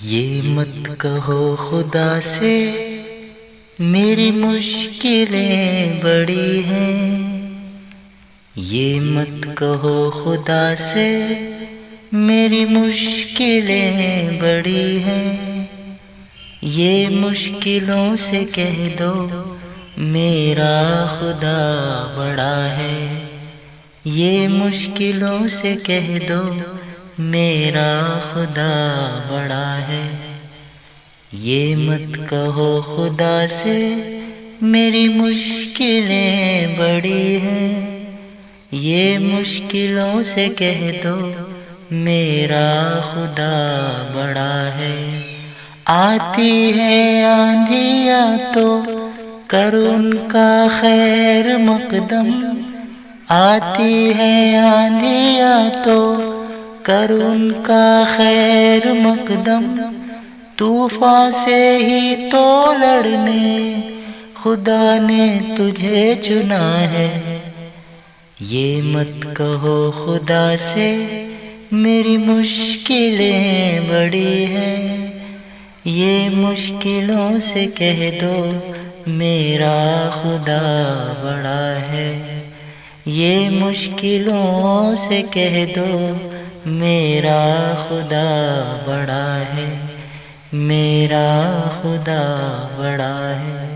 یہ مت کہو خدا سے میری مشکلیں بڑی ہیں، یہ مت کہو خدا سے میری مشکلیں بڑی ہیں، یہ مشکلوں سے کہہ دو میرا خدا بڑا ہے، یہ مشکلوں سے کہہ دو میرا خدا بڑا ہے۔ یہ مت کہو خدا سے میری مشکلیں بڑی ہیں، یہ مشکلوں سے کہہ دو میرا خدا بڑا ہے۔ آتی ہے آندھیاں تو کر ان کا خیر مقدم، آتی ہے آندھیاں تو کر ان کا خیر مقدم، طوفان سے ہی تو لڑنے خدا نے تجھے چنا ہے۔ یہ مت کہو خدا سے میری مشکلیں بڑی ہیں، یہ مشکلوں سے کہہ دو میرا خدا بڑا ہے، یہ مشکلوں سے کہہ دو میرا خدا بڑا ہے، میرا خدا بڑا ہے۔